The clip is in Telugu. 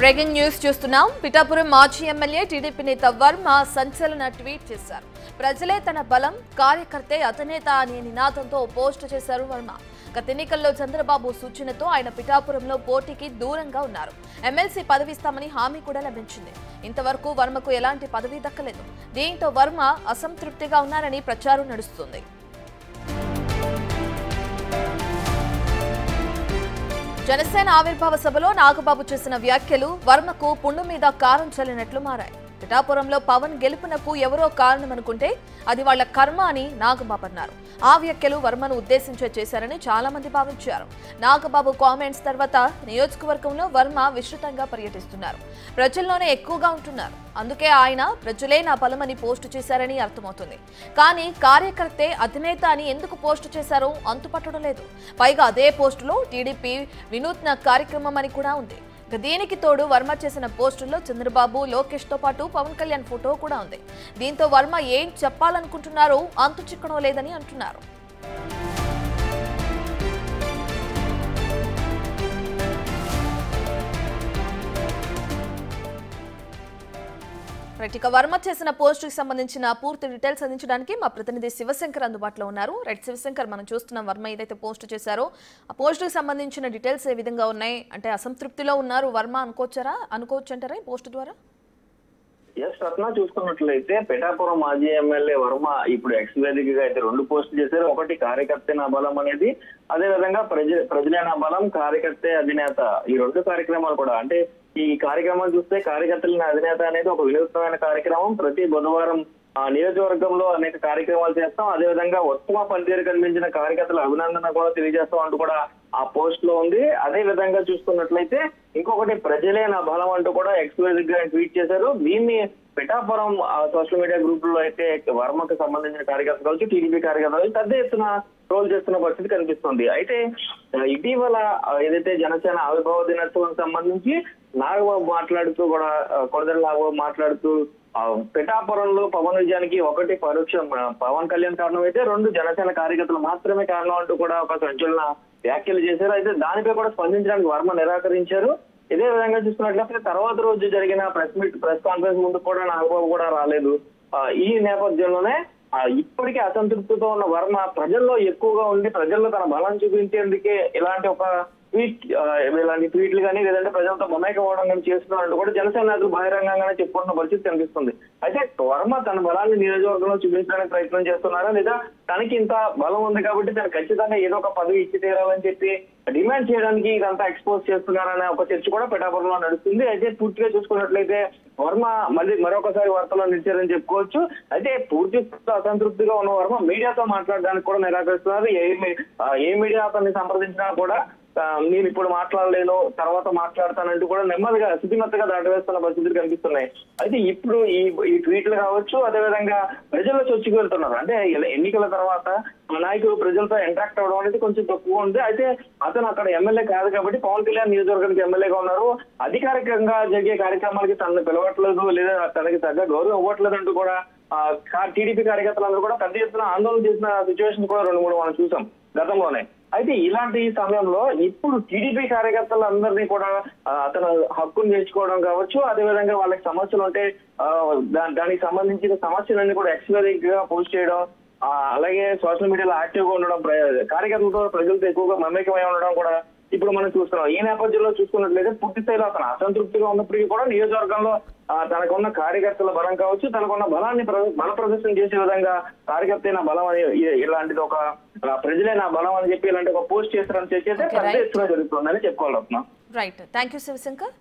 బ్రేకింగ్ న్యూస్ చూస్తున్నాం. పిఠాపురం మాజీ ఎమ్మెల్యే టీడీపీ నేత వర్మ సంచలన ట్వీట్ చేశారు. ప్రజలే తన బలం, కార్యకర్తే అధినేత అనే నినాదంతో పోస్ట్ చేశారు వర్మ. గత ఎన్నికల్లో చంద్రబాబు సూచనతో ఆయన పిఠాపురంలో పోటీకి దూరంగా ఉన్నారు. ఎమ్మెల్సీ పదవి ఇస్తామని హామీ కూడా లభించింది. ఇంతవరకు వర్మకు ఎలాంటి పదవి దక్కలేదు. దీంతో వర్మ అసంతృప్తిగా ఉన్నారని ప్రచారం నడుస్తుంది. జనసేన ఆవిర్భావ సభలో నాగబాబు చేసిన వ్యాఖ్యలు వర్మకు పుండు మీద కారం చల్లినట్లు మారాయి. పిఠాపురంలో పవన్ గెలుపునకు ఎవరో కారణమనుకుంటే అది వాళ్ల కర్మ అని నాగబాబు అన్నారు. ఆ వ్యాఖ్యలు వర్మను ఉద్దేశించే చేశారని చాలా మంది భావించారు. నాగబాబు కామెంట్స్ తర్వాత నియోజకవర్గంలో వర్మ విస్తృతంగా పర్యటిస్తున్నారు. ప్రజల్లోనే ఎక్కువగా ఉంటున్నారు. అందుకే ఆయన ప్రజలే నా బలమని పోస్టు చేశారని అర్థమవుతుంది. కానీ కార్యకర్తే అధినేత అని ఎందుకు పోస్టు చేశారో అంతుపట్టడం లేదు. పైగా అదే పోస్టులో టీడీపీ వినూత్న కార్యక్రమం అని కూడా ఉంది. దీనికి తోడు వర్మ చేసిన పోస్టుల్లో చంద్రబాబు, లోకేష్ తో పాటు పవన్ కళ్యాణ్ ఫోటో కూడా ఉంది. దీంతో వర్మ ఏం చెప్పాలనుకుంటున్నారో అంతు చిక్కడం లేదని అంటున్నారు. ఇక వర్మ చేసిన పోస్టుకి సంబంధించిన పూర్తి డీటెయిల్స్ అందించడానికి మా ప్రతినిధి శివశంకర్ అందుబాటులో ఉన్నారు. రైట్ శివశంకర్, మనం చూస్తున్నాం వర్మ ఏదైతే పోస్ట్ చేశారో ఆ పోస్టుకి సంబంధించిన డీటెయిల్స్ ఏ విధంగా ఉన్నాయి? అంటే అసంతృప్తిలో ఉన్నారు వర్మ అనుకోవచ్చు అంటారా ఈ పోస్ట్ ద్వారా? రత్న, చూసుకున్నట్లయితే పిఠాపురం మాజీ ఎమ్మెల్యే వర్మ ఇప్పుడు ఎక్స్ వేదికగా అయితే 2 పోస్టులు చేశారు. ఒకటి కార్యకర్తే నా బలం అనేది, అదే విధంగా ప్రజలే నా బలం, కార్యకర్తే అధినేత. ఈ 2 కార్యక్రమాలు కూడా, అంటే ఈ కార్యక్రమాలు చూస్తే కార్యకర్తల అధినేత అనేది ఒక వినూత్నమైన కార్యక్రమం. ప్రతి బుధవారం నియోజకవర్గంలో అనేక కార్యక్రమాలు చేస్తాం. అదేవిధంగా ఉత్తమ పనితీరు కనిపించిన కార్యకర్తల అభినందన కూడా తెలియజేస్తాం అంటూ కూడా ఆ పోస్ట్ లో ఉంది. అదే విధంగా చూసుకున్నట్లయితే ఇంకొకటి ప్రజలే నా బలం అంటూ కూడా ఎక్స్క్లూజివ్ గా ట్వీట్ చేశారు. దీన్ని పిఠాపురం సోషల్ మీడియా గ్రూప్ లో అయితే వర్మకు సంబంధించిన కార్యకర్తలు కావచ్చు, టీడీపీ కార్యకర్తలు పెద్ద ఎత్తున ట్రోల్ చేస్తున్న పరిస్థితి కనిపిస్తుంది. అయితే ఇటీవల ఏదైతే జనసేన ఆవిర్భావ దినోత్సవం సంబంధించి నాగబాబు మాట్లాడుతూ కూడా, కొడదల నాగబాబు మాట్లాడుతూ పిఠాపురంలో పవన్ విజయానికి ఒకటి పరోక్షం పవన్ కళ్యాణ్ కారణం అయితే 2 జనసేన కార్యకర్తలు మాత్రమే కారణం అంటూ కూడా ఒక సంచలన వ్యాఖ్యలు చేశారు. అయితే దానిపై కూడా స్పందించడానికి వర్మ నిరాకరించారు. ఇదే విధంగా చూసుకున్నట్లయితే తర్వాత రోజు జరిగిన ప్రెస్ కాన్ఫరెన్స్ ముందు కూడా నాగబాబు కూడా రాలేదు. ఈ నేపథ్యంలోనే ఇప్పటికే అసంతృప్తితో ఉన్న వర్మ ప్రజల్లో ఎక్కువగా ఉండి ప్రజల్లో తన బలం చూపించేందుకే ఇలాంటి ఒక ఇలాంటి ట్వీట్లు కానీ లేదంటే ప్రజలతో మమేకం అవ్వడం కానీ చేస్తున్నారంటూ కూడా జనసేన నేతలు బహిరంగంగానే చెప్పుకుంటున్న పరిస్థితి కనిపిస్తుంది. అయితే వర్మ తన బలాన్ని నియోజకవర్గంలో చూపించడానికి ప్రయత్నం చేస్తున్నారా, లేదా తనకి ఇంత బలం ఉంది కాబట్టి తను ఖచ్చితంగా ఏదో ఒక పదవి ఇచ్చి తీరాలని చెప్పి డిమాండ్ చేయడానికి ఇదంతా ఎక్స్పోజ్ చేస్తున్నారనే ఒక చర్చ కూడా పిఠాపురంలో నడుస్తుంది. అయితే పూర్తిగా చూసుకున్నట్లయితే వర్మ మళ్ళీ మరొకసారి వార్తల్లో నిలిచారని చెప్పుకోవచ్చు. అయితే పూర్తి అసంతృప్తిగా ఉన్న వర్మ మీడియాతో మాట్లాడడానికి కూడా నిరాకరిస్తున్నారు. ఏ మీడియా అతన్ని సంప్రదించినా కూడా నేను ఇప్పుడు మాట్లాడలేను, తర్వాత మాట్లాడతానంటూ కూడా నెమ్మదిగా శుతిమెత్తగా దాటవేస్తున్న పరిస్థితులు కనిపిస్తున్నాయి. అయితే ఇప్పుడు ఈ ట్వీట్లు కావచ్చు, అదేవిధంగా ప్రజల్లో చొచ్చుకు వెళ్తున్నారు. అంటే ఎన్నికల తర్వాత నాయకులు ప్రజలతో ఇంటరాక్ట్ అవ్వడం అనేది కొంచెం తక్కువ ఉంది. అయితే అతను అక్కడ ఎమ్మెల్యే కాదు కాబట్టి పవన్ కళ్యాణ్ నియోజకవర్గానికి ఎమ్మెల్యేగా ఉన్నారు. అధికారికంగా జరిగే కార్యక్రమాలకి తనను పిలవట్లేదు, లేదా తనకి తగ్గ గౌరవం ఇవ్వట్లేదు అంటూ కూడా టీడీపీ కార్యకర్తలందరూ కూడా పెద్ద ఎత్తున ఆందోళన చేసిన సిచ్యువేషన్ కూడా 2-3 మనం చూసాం గతంలోనే. అయితే ఇలాంటి సమయంలో ఇప్పుడు టీడీపీ కార్యకర్తలందరినీ కూడా అతను హక్కును నేర్చుకోవడం కావచ్చు, అదేవిధంగా వాళ్ళకి సమస్యలు ఉంటే దానికి సంబంధించిన సమస్యలన్నీ కూడా ఎక్స్క్లూజివ్ గా పోస్ట్ చేయడం, అలాగే సోషల్ మీడియాలో యాక్టివ్ గా ఉండడం, కార్యకర్తలతో ప్రజలతో ఎక్కువగా మమేకమై ఉండడం కూడా ఇప్పుడు మనం చూస్తున్నాం. ఈ నేపథ్యంలో చూసుకున్నట్లయితే పూర్తి స్థాయిలో అతను అసంతృప్తిగా ఉన్నప్పటికీ కూడా నియోజకవర్గంలో తనకున్న కార్యకర్తల బలం కావచ్చు, తనకున్న బలాన్ని బల ప్రదర్శన చేసే విధంగా కార్యకర్త బలం అని ఇలాంటిది ఒక ప్రజలే నా బలం అని చెప్పి ఇలాంటి ఒక పోస్ట్ చేస్తారని చెప్పి పెద్ద ఎత్తున జరుగుతుందని చెప్పుకోవాలి. Right, thank you Shivshankar.